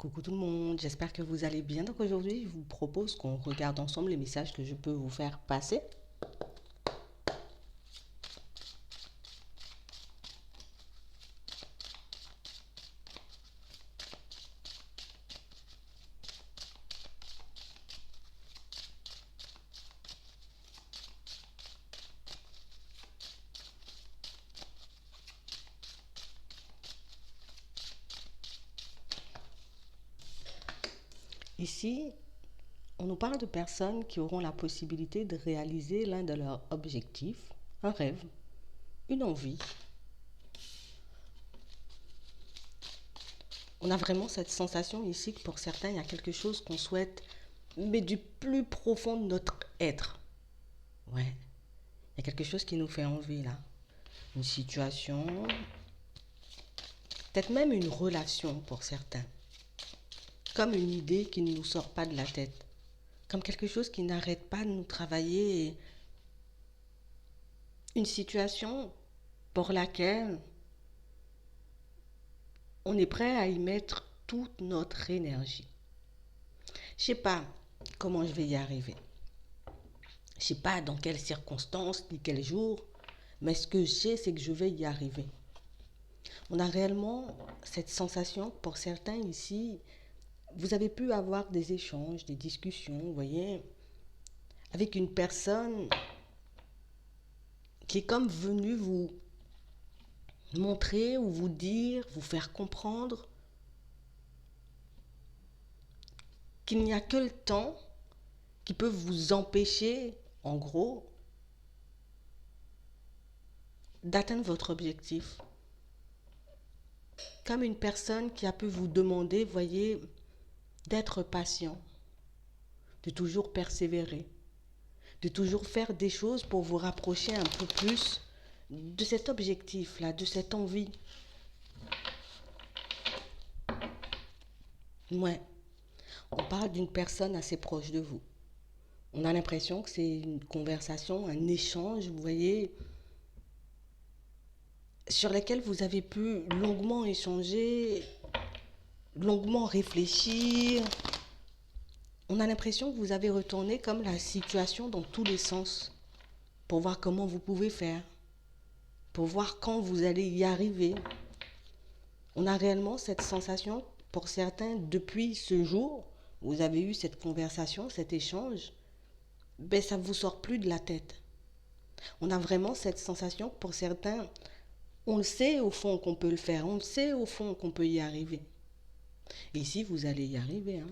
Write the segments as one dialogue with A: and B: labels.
A: Coucou tout le monde, j'espère que vous allez bien. Donc aujourd'hui, je vous propose qu'on regarde ensemble les messages que je peux vous faire passer. Ici, on nous parle de personnes qui auront la possibilité de réaliser l'un de leurs objectifs, un rêve, une envie. On a vraiment cette sensation ici que pour certains, il y a quelque chose qu'on souhaite, mais du plus profond de notre être. Ouais, il y a quelque chose qui nous fait envie là. Une situation, peut-être même une relation pour certains. Comme une idée qui ne nous sort pas de la tête. Comme quelque chose qui n'arrête pas de nous travailler. Une situation pour laquelle on est prêt à y mettre toute notre énergie. Je sais pas comment je vais y arriver. Je sais pas dans quelles circonstances ni quel jour, mais ce que je sais, c'est que je vais y arriver. On a réellement cette sensation, pour certains ici, vous avez pu avoir des échanges, des discussions, vous voyez, avec une personne qui est comme venue vous montrer ou vous dire, vous faire comprendre qu'il n'y a que le temps qui peut vous empêcher, en gros, d'atteindre votre objectif. Comme une personne qui a pu vous demander, voyez, d'être patient, de toujours persévérer, de toujours faire des choses pour vous rapprocher un peu plus de cet objectif-là, de cette envie. Ouais, on parle d'une personne assez proche de vous. On a l'impression que c'est une conversation, un échange, vous voyez, sur lesquels vous avez pu longuement échanger, longuement réfléchir. On a l'impression que vous avez retourné comme la situation dans tous les sens pour voir comment vous pouvez faire, pour voir quand vous allez y arriver. On a réellement cette sensation, pour certains, depuis ce jour, où vous avez eu cette conversation, cet échange, ben ça ne vous sort plus de la tête. On a vraiment cette sensation, pour certains, on le sait au fond qu'on peut le faire, on le sait au fond qu'on peut y arriver. Et ici, vous allez y arriver. Hein.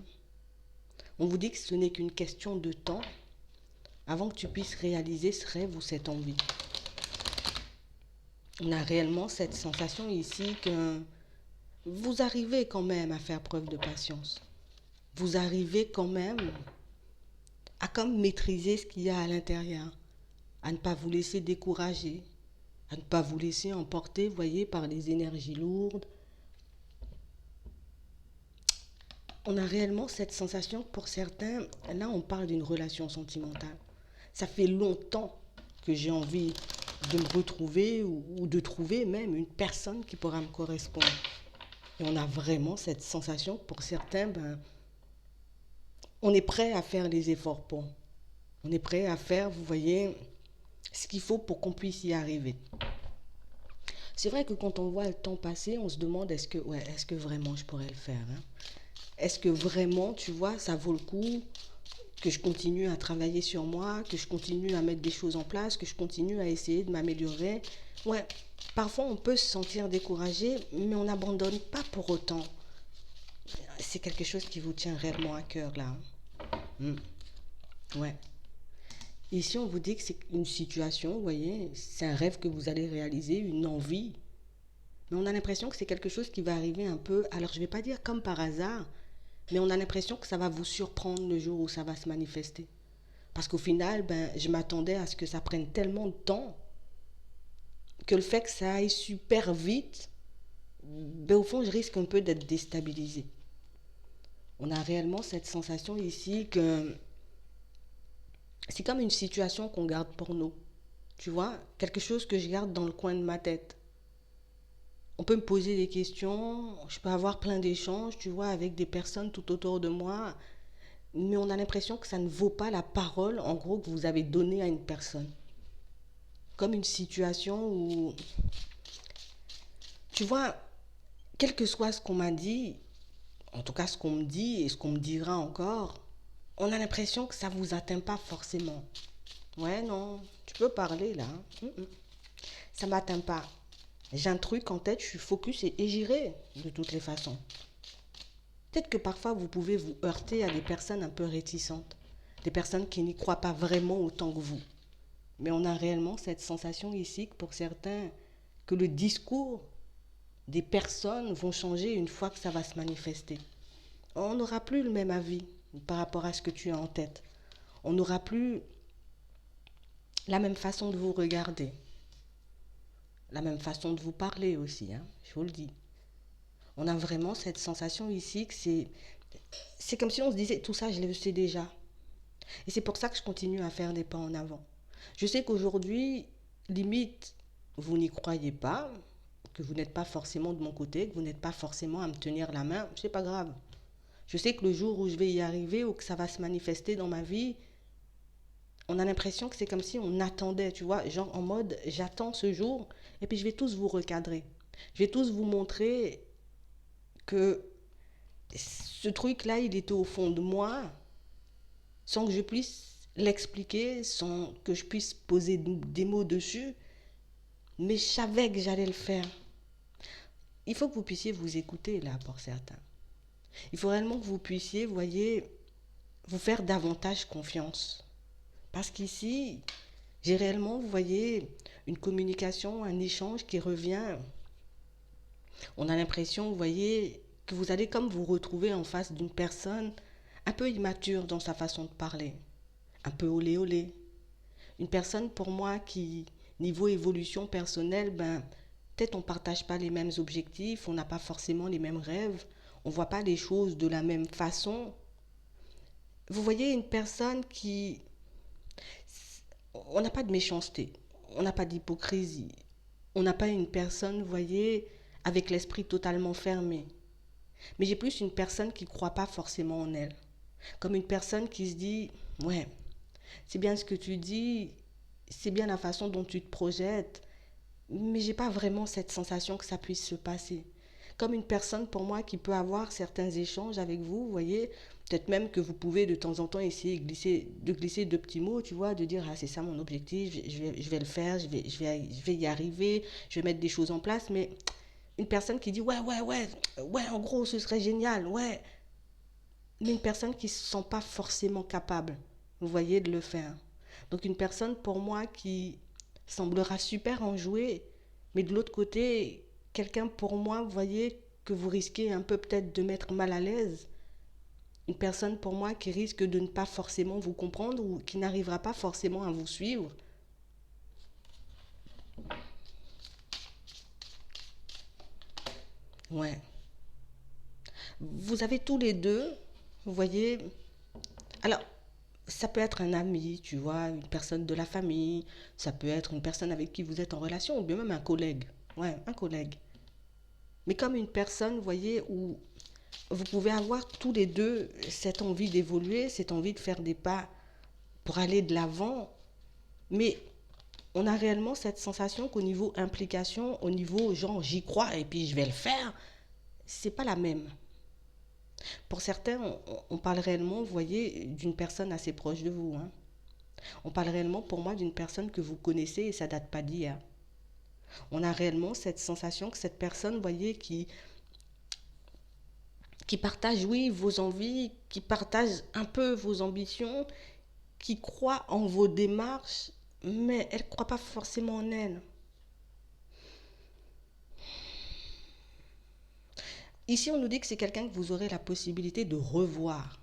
A: On vous dit que ce n'est qu'une question de temps avant que tu puisses réaliser ce rêve ou cette envie. On a réellement cette sensation ici que vous arrivez quand même à faire preuve de patience. Vous arrivez quand même à comme maîtriser ce qu'il y a à l'intérieur, à ne pas vous laisser décourager, à ne pas vous laisser emporter, voyez, par les énergies lourdes. On a réellement cette sensation que pour certains, là on parle d'une relation sentimentale. Ça fait longtemps que j'ai envie de me retrouver ou de trouver même une personne qui pourra me correspondre. Et on a vraiment cette sensation que pour certains, ben, on est prêt à faire les efforts pour. On est prêt à faire, vous voyez, ce qu'il faut pour qu'on puisse y arriver. C'est vrai que quand on voit le temps passer, on se demande est-ce que vraiment je pourrais le faire, hein. Est-ce que vraiment, tu vois, ça vaut le coup que je continue à travailler sur moi, que je continue à mettre des choses en place, que je continue à essayer de m'améliorer. Ouais, parfois on peut se sentir découragé, mais on n'abandonne pas pour autant. C'est quelque chose qui vous tient réellement à cœur là. Mm. Ouais. Ici, on vous dit que c'est une situation, vous voyez, c'est un rêve que vous allez réaliser, une envie. Mais on a l'impression que c'est quelque chose qui va arriver un peu, alors je ne vais pas dire comme par hasard, mais on a l'impression que ça va vous surprendre le jour où ça va se manifester. Parce qu'au final, ben, je m'attendais à ce que ça prenne tellement de temps que le fait que ça aille super vite, ben, au fond, je risque un peu d'être déstabilisée. On a réellement cette sensation ici que c'est comme une situation qu'on garde pour nous. Tu vois, quelque chose que je garde dans le coin de ma tête. On peut me poser des questions, je peux avoir plein d'échanges, tu vois, avec des personnes tout autour de moi, mais on a l'impression que ça ne vaut pas la parole, en gros, que vous avez donnée à une personne. Comme une situation où, tu vois, quel que soit ce qu'on m'a dit, en tout cas ce qu'on me dit et ce qu'on me dira encore, on a l'impression que ça ne vous atteint pas forcément. Ouais, non, tu peux parler là. Ça ne m'atteint pas. J'ai un truc en tête, je suis focus et j'irai de toutes les façons. Peut-être que parfois vous pouvez vous heurter à des personnes un peu réticentes, des personnes qui n'y croient pas vraiment autant que vous. Mais on a réellement cette sensation ici que pour certains, que le discours des personnes vont changer une fois que ça va se manifester. On n'aura plus le même avis par rapport à ce que tu as en tête. On n'aura plus la même façon de vous regarder, la même façon de vous parler aussi, hein, je vous le dis. On a vraiment cette sensation ici que c'est comme si on se disait tout ça je le sais déjà. Et c'est pour ça que je continue à faire des pas en avant. Je sais qu'aujourd'hui, limite, vous n'y croyez pas, que vous n'êtes pas forcément de mon côté, que vous n'êtes pas forcément à me tenir la main, c'est pas grave. Je sais que le jour où je vais y arriver ou que ça va se manifester dans ma vie, on a l'impression que c'est comme si on attendait, tu vois, genre en mode j'attends ce jour et puis je vais tous vous recadrer. Je vais tous vous montrer que ce truc-là, il était au fond de moi sans que je puisse l'expliquer, sans que je puisse poser des mots dessus, mais je savais que j'allais le faire. Il faut que vous puissiez vous écouter là pour certains. Il faut réellement que vous puissiez, voyez, vous faire davantage confiance. Parce qu'ici, j'ai réellement, vous voyez, une communication, un échange qui revient. On a l'impression, vous voyez, que vous allez comme vous retrouver en face d'une personne un peu immature dans sa façon de parler, un peu olé olé. Une personne pour moi qui, niveau évolution personnelle, ben, peut-être on ne partage pas les mêmes objectifs, on n'a pas forcément les mêmes rêves, on ne voit pas les choses de la même façon. Vous voyez une personne qui... On n'a pas de méchanceté, on n'a pas d'hypocrisie, on n'a pas une personne, vous voyez, avec l'esprit totalement fermé. Mais j'ai plus une personne qui ne croit pas forcément en elle. Comme une personne qui se dit, ouais, c'est bien ce que tu dis, c'est bien la façon dont tu te projettes, mais j'ai pas vraiment cette sensation que ça puisse se passer. Comme une personne pour moi qui peut avoir certains échanges avec vous, vous voyez, peut-être même que vous pouvez de temps en temps essayer de glisser deux petits mots, tu vois, de dire ah c'est ça mon objectif, je vais le faire, je vais y arriver, je vais mettre des choses en place, mais une personne qui dit ouais, en gros ce serait génial, ouais, mais une personne qui ne se sent pas forcément capable, vous voyez, de le faire. Donc une personne pour moi qui semblera super enjouée, mais de l'autre côté, quelqu'un pour moi, vous voyez, que vous risquez un peu peut-être de mettre mal à l'aise. Une personne pour moi qui risque de ne pas forcément vous comprendre ou qui n'arrivera pas forcément à vous suivre. Ouais. Vous avez tous les deux, vous voyez, alors ça peut être un ami, tu vois, une personne de la famille, ça peut être une personne avec qui vous êtes en relation, ou bien même un collègue. Ouais, un collègue. Mais comme une personne, vous voyez, où vous pouvez avoir tous les deux cette envie d'évoluer, cette envie de faire des pas pour aller de l'avant, mais on a réellement cette sensation qu'au niveau implication, au niveau genre j'y crois et puis je vais le faire, c'est pas la même. Pour certains, on parle réellement, vous voyez, d'une personne assez proche de vous, hein. On parle réellement pour moi d'une personne que vous connaissez et ça date pas d'hier. On a réellement cette sensation que cette personne, vous voyez, qui partage, oui, vos envies, qui partage un peu vos ambitions, qui croit en vos démarches, mais elle ne croit pas forcément en elle. Ici, on nous dit que c'est quelqu'un que vous aurez la possibilité de revoir.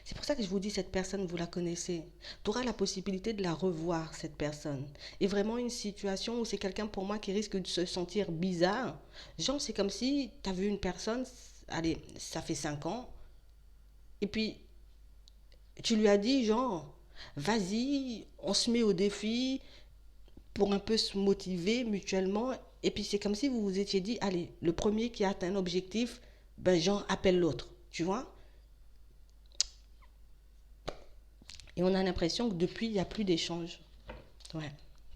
A: C'est pour ça que je vous dis, cette personne, vous la connaissez. Tu auras la possibilité de la revoir, cette personne. Et vraiment une situation où c'est quelqu'un pour moi qui risque de se sentir bizarre. Genre, c'est comme si tu as vu une personne, allez, ça fait 5 ans, et puis tu lui as dit, genre, vas-y, on se met au défi pour un peu se motiver mutuellement. Et puis c'est comme si vous vous étiez dit, allez, le premier qui atteint l'objectif, ben j'en appelle l'autre, tu vois. Et on a l'impression que depuis, il n'y a plus d'échange. Ouais,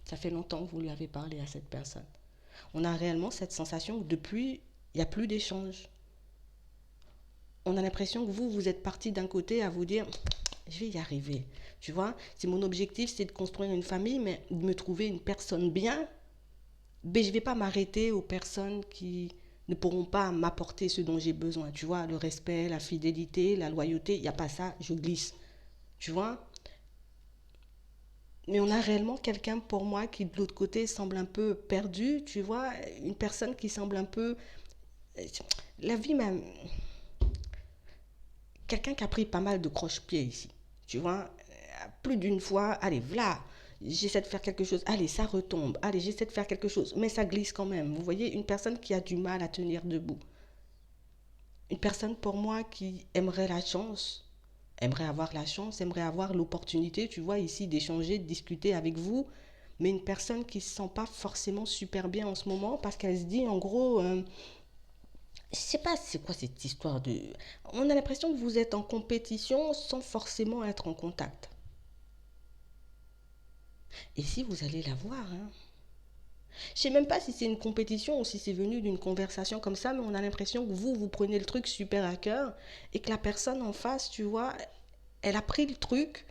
A: ça fait longtemps que vous lui avez parlé à cette personne. On a réellement cette sensation que depuis, il n'y a plus d'échange. On a l'impression que vous, vous êtes parti d'un côté à vous dire, je vais y arriver. Tu vois, si mon objectif, c'est de construire une famille, mais de me trouver une personne bien, ben, je ne vais pas m'arrêter aux personnes qui ne pourront pas m'apporter ce dont j'ai besoin. Tu vois, le respect, la fidélité, la loyauté, il n'y a pas ça, je glisse. Tu vois. Mais on a réellement quelqu'un pour moi qui de l'autre côté semble un peu perdu, tu vois, une personne qui semble un peu... La vie même... Quelqu'un qui a pris pas mal de croche-pieds ici, tu vois, plus d'une fois, allez, voilà, j'essaie de faire quelque chose, allez, ça retombe, allez, j'essaie de faire quelque chose, mais ça glisse quand même. Vous voyez, une personne qui a du mal à tenir debout. Une personne pour moi qui aimerait la chance, aimerait avoir la chance, aimerait avoir l'opportunité, tu vois, ici, d'échanger, de discuter avec vous, mais une personne qui ne se sent pas forcément super bien en ce moment parce qu'elle se dit, en gros, je sais pas c'est quoi cette histoire de... On a l'impression que vous êtes en compétition sans forcément être en contact. Et si vous allez la voir, hein, je sais même pas si c'est une compétition ou si c'est venu d'une conversation comme ça, mais on a l'impression que vous, vous prenez le truc super à cœur et que la personne en face, tu vois, elle a pris le truc,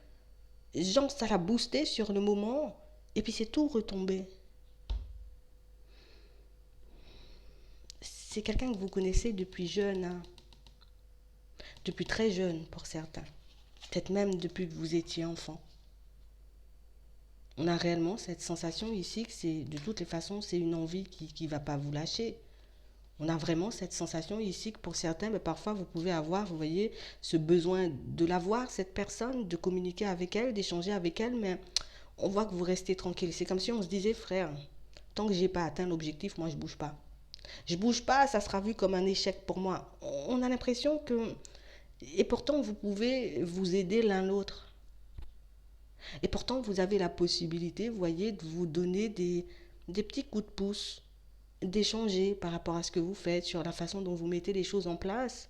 A: genre ça l'a boosté sur le moment et puis c'est tout retombé. C'est quelqu'un que vous connaissez depuis jeune, hein, depuis très jeune pour certains, peut-être même depuis que vous étiez enfant. On a réellement cette sensation ici que c'est de toutes les façons c'est une envie qui ne va pas vous lâcher. On a vraiment cette sensation ici que pour certains, mais parfois vous pouvez avoir, vous voyez, ce besoin de la voir, cette personne, de communiquer avec elle, d'échanger avec elle, mais on voit que vous restez tranquille. C'est comme si on se disait, frère, tant que j'ai pas atteint l'objectif, moi je bouge pas. Je bouge pas, ça sera vu comme un échec pour moi. On a l'impression que... Et pourtant, vous pouvez vous aider l'un l'autre. Et pourtant, vous avez la possibilité, vous voyez, de vous donner des petits coups de pouce, d'échanger par rapport à ce que vous faites, sur la façon dont vous mettez les choses en place.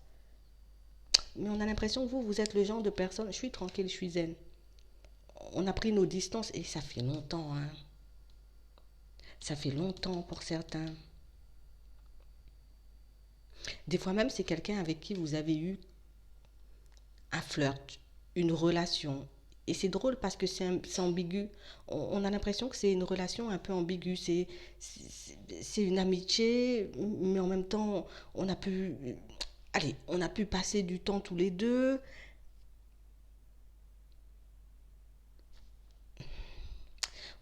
A: Mais on a l'impression que vous, vous êtes le genre de personne, je suis tranquille, je suis zen. On a pris nos distances et ça fait longtemps, hein. Ça fait longtemps pour certains. Des fois même, c'est quelqu'un avec qui vous avez eu un flirt, une relation. Et c'est drôle parce que c'est ambigu. On a l'impression que c'est une relation un peu ambiguë. C'est une amitié, mais en même temps, on a pu... Allez, on a pu passer du temps tous les deux.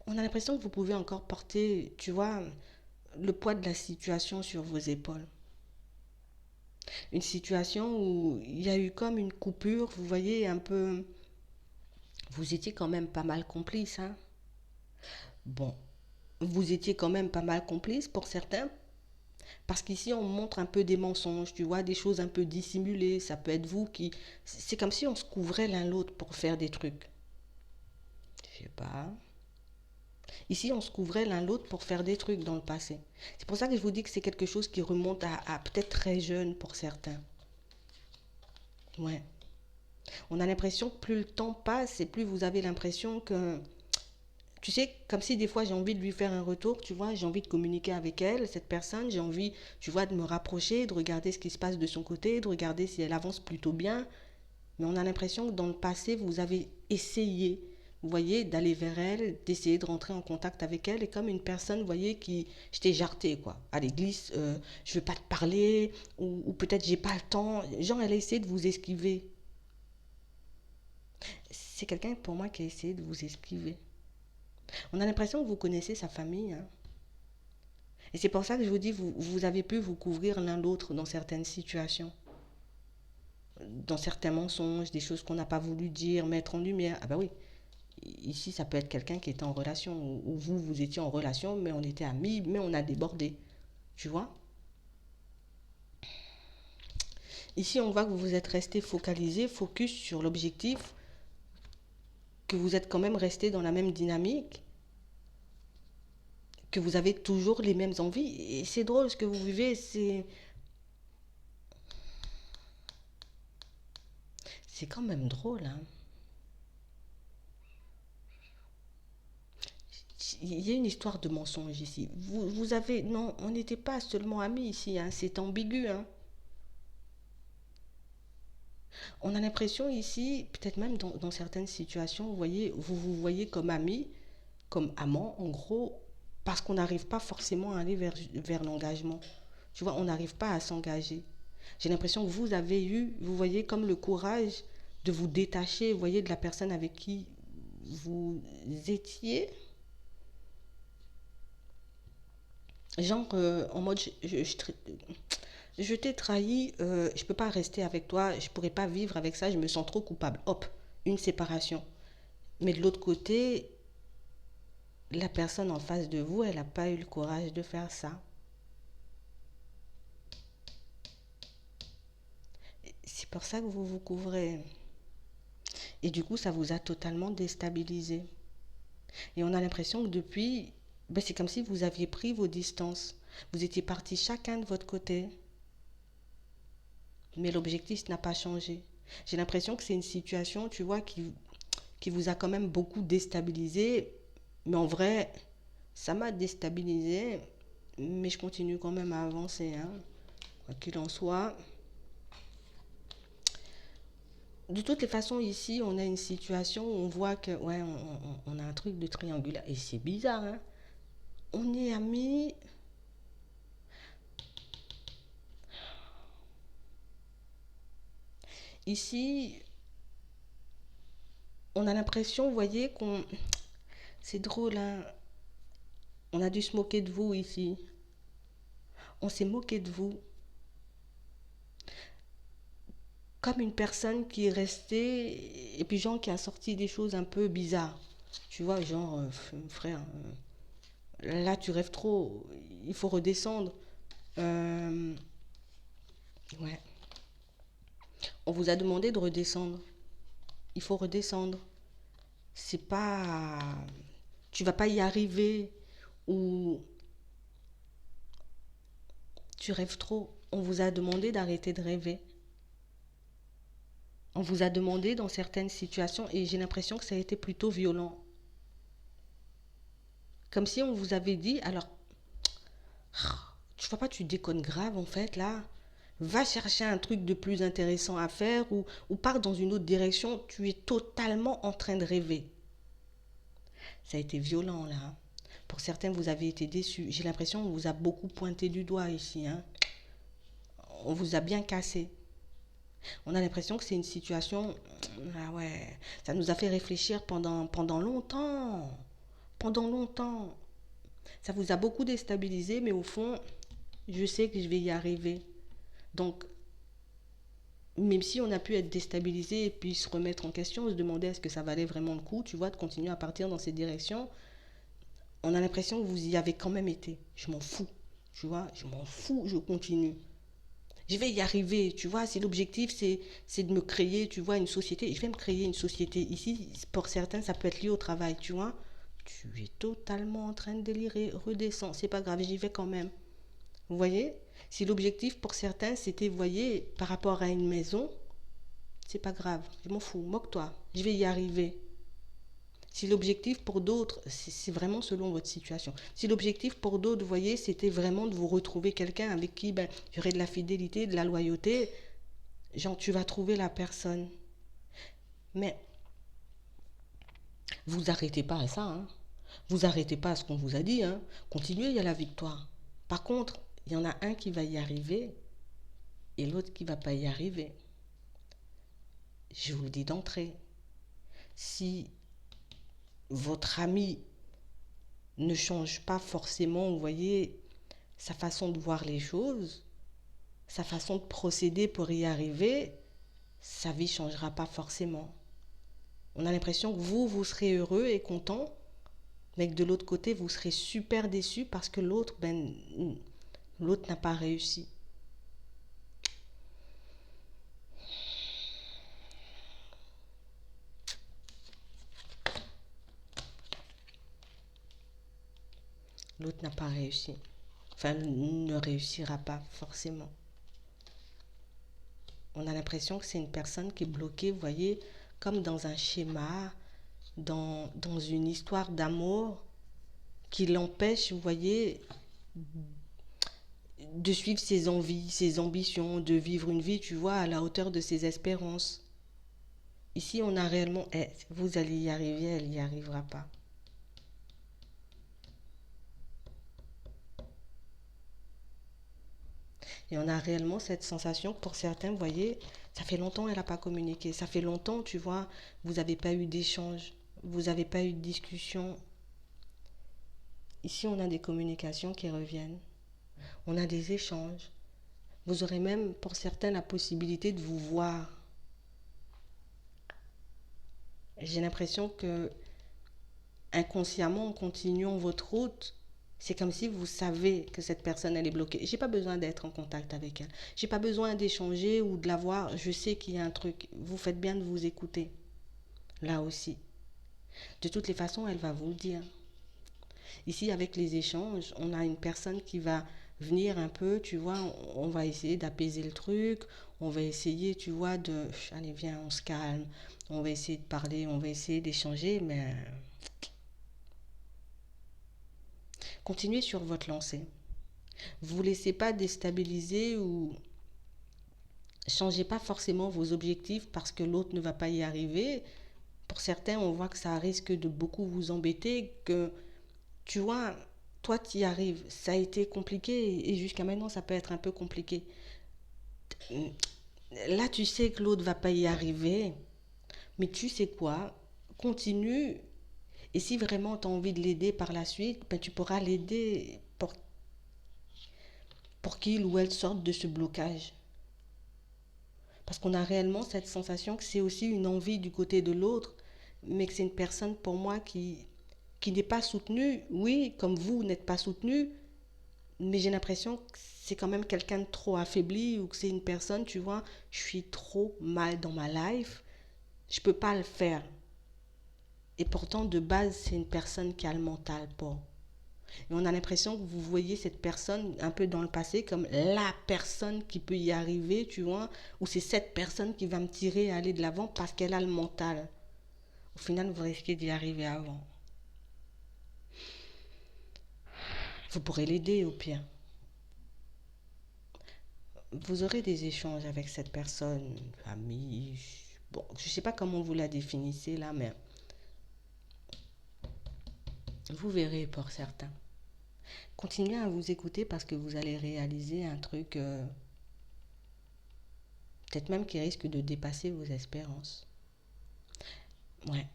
A: On a l'impression que vous pouvez encore porter, tu vois, le poids de la situation sur vos épaules. Une situation où il y a eu comme une coupure, vous voyez, un peu... Vous étiez quand même pas mal complice, hein. Bon, vous étiez quand même pas mal complice pour certains, parce qu'ici on montre un peu des mensonges, tu vois, des choses un peu dissimulées. Ça peut être vous qui... C'est comme si on se couvrait l'un l'autre pour faire des trucs. Je sais pas. Ici, on se couvrait l'un l'autre pour faire des trucs dans le passé. C'est pour ça que je vous dis que c'est quelque chose qui remonte à peut-être très jeune pour certains. Ouais. On a l'impression que plus le temps passe et plus vous avez l'impression que... Tu sais, comme si des fois j'ai envie de lui faire un retour, tu vois, j'ai envie de communiquer avec elle, cette personne, j'ai envie, tu vois, de me rapprocher, de regarder ce qui se passe de son côté, de regarder si elle avance plutôt bien. Mais on a l'impression que dans le passé, vous avez essayé, vous voyez, d'aller vers elle, d'essayer de rentrer en contact avec elle, et comme une personne, vous voyez, qui, je t'ai jarté, quoi. Allez, glisse, je veux pas te parler, ou peut-être j'ai pas le temps. Genre, elle a essayé de vous esquiver. C'est quelqu'un pour moi qui a essayé de vous esquiver. On a l'impression que vous connaissez sa famille, hein. Et c'est pour ça que je vous dis, vous avez pu vous couvrir l'un l'autre dans certaines situations, dans certains mensonges, des choses qu'on n'a pas voulu dire, mettre en lumière. Ah bah oui, ici ça peut être quelqu'un qui était en relation, ou vous, vous étiez en relation, mais on était amis, mais on a débordé. Tu vois. Ici, on voit que vous vous êtes resté focalisé, focus sur l'objectif, que vous êtes quand même resté dans la même dynamique, que vous avez toujours les mêmes envies. Et c'est drôle ce que vous vivez, c'est quand même drôle, hein. Il y a une histoire de mensonge ici. Vous avez... Non, on n'était pas seulement amis ici, hein. C'est ambigu, hein. On a l'impression ici, peut-être même dans certaines situations, vous voyez, vous vous voyez comme amis, comme amants, en gros, parce qu'on n'arrive pas forcément à aller vers l'engagement. Tu vois, on n'arrive pas à s'engager. J'ai l'impression que vous avez eu, vous voyez, comme le courage de vous détacher, vous voyez, de la personne avec qui vous étiez. Genre, en mode, je t'ai trahi, je peux pas rester avec toi, je pourrais pas vivre avec ça, je me sens trop coupable. Hop, une séparation. Mais de l'autre côté, la personne en face de vous, elle n'a pas eu le courage de faire ça. C'est pour ça que vous vous couvrez. Et du coup, ça vous a totalement déstabilisé. Et on a l'impression que depuis, ben, c'est comme si vous aviez pris vos distances. Vous étiez partis chacun de votre côté. Mais l'objectif n'a pas changé. J'ai l'impression que c'est une situation, tu vois, qui vous a quand même beaucoup déstabilisé. Mais en vrai, ça m'a déstabilisé. Mais je continue quand même à avancer, hein. Quoi qu'il en soit. De toutes les façons, ici, on a une situation où on voit que, ouais, on a un truc de triangulaire. Et c'est bizarre, hein. On est amis. Ici, on a l'impression, vous voyez, qu'on... C'est drôle, hein. On a dû se moquer de vous ici. On s'est moqué de vous. Comme une personne qui est restée, et puis genre qui a sorti des choses un peu bizarres. Tu vois, genre, frère, là tu rêves trop, il faut redescendre. Euh, ouais. On vous a demandé de redescendre. Il faut redescendre. C'est pas... Tu vas pas y arriver ou tu rêves trop. On vous a demandé d'arrêter de rêver. On vous a demandé dans certaines situations et j'ai l'impression que ça a été plutôt violent. Comme si on vous avait dit, alors, tu vois pas, tu déconnes grave en fait là. Va chercher un truc de plus intéressant à faire ou pars dans une autre direction. Tu es totalement en train de rêver. Ça a été violent là, hein. Pour certains, vous avez été déçus. J'ai l'impression qu'on vous a beaucoup pointé du doigt ici, hein. On vous a bien cassé. On a l'impression que c'est une situation... Ah ouais, ça nous a fait réfléchir pendant longtemps. Pendant longtemps. Ça vous a beaucoup déstabilisé, mais au fond, je sais que je vais y arriver. Donc, même si on a pu être déstabilisé et puis se remettre en question, se demander est-ce que ça valait vraiment le coup, tu vois, de continuer à partir dans cette direction, on a l'impression que vous y avez quand même été. Je m'en fous, tu vois, je m'en fous, je continue. Je vais y arriver, tu vois, si l'objectif c'est de me créer, tu vois, une société, je vais me créer une société. Ici, pour certains, ça peut être lié au travail, tu vois. Tu es totalement en train de délirer, redescends, c'est pas grave, j'y vais quand même. Vous voyez? Si l'objectif pour certains c'était, vous voyez, par rapport à une maison, c'est pas grave, je m'en fous, moque-toi, je vais y arriver. Si l'objectif pour d'autres, c'est vraiment selon votre situation. Si l'objectif pour d'autres, vous voyez, c'était vraiment de vous retrouver quelqu'un avec qui ben, il y aurait de la fidélité, de la loyauté, genre tu vas trouver la personne. Mais vous arrêtez pas à ça, hein. Vous arrêtez pas à ce qu'on vous a dit, hein. Continuez, il y a la victoire. Par contre, il y en a un qui va y arriver et l'autre qui va pas y arriver. Je vous le dis d'entrée. Si votre ami ne change pas forcément, vous voyez, sa façon de voir les choses, sa façon de procéder pour y arriver, sa vie ne changera pas forcément. On a l'impression que vous serez heureux et content, mais que de l'autre côté, vous serez super déçu parce que l'autre, ben, l'autre n'a pas réussi. l'autre n'a pas réussi. Enfin, ne réussira pas forcément. On a l'impression que c'est une personne qui est bloquée, vous voyez, comme dans un schéma, dans une histoire d'amour qui l'empêche, vous voyez, de suivre ses envies, ses ambitions, de vivre une vie, tu vois, à la hauteur de ses espérances. Ici, on a réellement, vous allez y arriver, elle n'y arrivera pas. Et on a réellement cette sensation, pour certains, vous voyez, ça fait longtemps qu'elle n'a pas communiqué. Ça fait longtemps, tu vois, vous n'avez pas eu d'échange, vous n'avez pas eu de discussion. Ici, on a des communications qui reviennent. On a des échanges. Vous aurez même, pour certains, la possibilité de vous voir. J'ai l'impression que inconsciemment, en continuant votre route, c'est comme si vous savez que cette personne, elle est bloquée. J'ai pas besoin d'être en contact avec elle. J'ai pas besoin d'échanger ou de la voir. Je sais qu'il y a un truc. Vous faites bien de vous écouter. Là aussi. De toutes les façons, elle va vous le dire. Ici, avec les échanges, on a une personne qui va venir un peu, tu vois, on va essayer d'apaiser le truc, on va essayer, tu vois, allez, viens, on se calme, on va essayer de parler, on va essayer d'échanger, mais continuez sur votre lancée. Vous ne laissez pas déstabiliser ou changez pas forcément vos objectifs parce que l'autre ne va pas y arriver. Pour certains, on voit que ça risque de beaucoup vous embêter, que tu vois, toi tu y arrives. Ça a été compliqué et jusqu'à maintenant ça peut être un peu compliqué. Là, tu sais que l'autre va pas y arriver, mais tu sais quoi? Continue. Et si vraiment tu as envie de l'aider par la suite, ben, tu pourras l'aider pour qu'il ou elle sorte de ce blocage. Parce qu'on a réellement cette sensation que c'est aussi une envie du côté de l'autre, mais que c'est une personne pour moi qui n'est pas soutenue. Oui, comme vous n'êtes pas soutenu, mais j'ai l'impression que c'est quand même quelqu'un de trop affaibli ou que c'est une personne, tu vois, je suis trop mal dans ma life, je peux pas le faire. Et pourtant, de base, c'est une personne qui a le mental pour. Et on a l'impression que vous voyez cette personne un peu dans le passé comme la personne qui peut y arriver, tu vois, ou c'est cette personne qui va me tirer à aller de l'avant parce qu'elle a le mental. Au final, vous risquez d'y arriver avant. Vous pourrez l'aider au pire. Vous aurez des échanges avec cette personne, amie, bon, je ne sais pas comment vous la définissez là, mais vous verrez pour certains. Continuez à vous écouter parce que vous allez réaliser un truc, peut-être même qui risque de dépasser vos espérances. Ouais,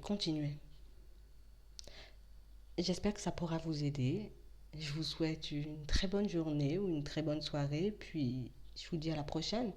A: continuez. J'espère que ça pourra vous aider. Je vous souhaite une très bonne journée ou une très bonne soirée, puis je vous dis à la prochaine.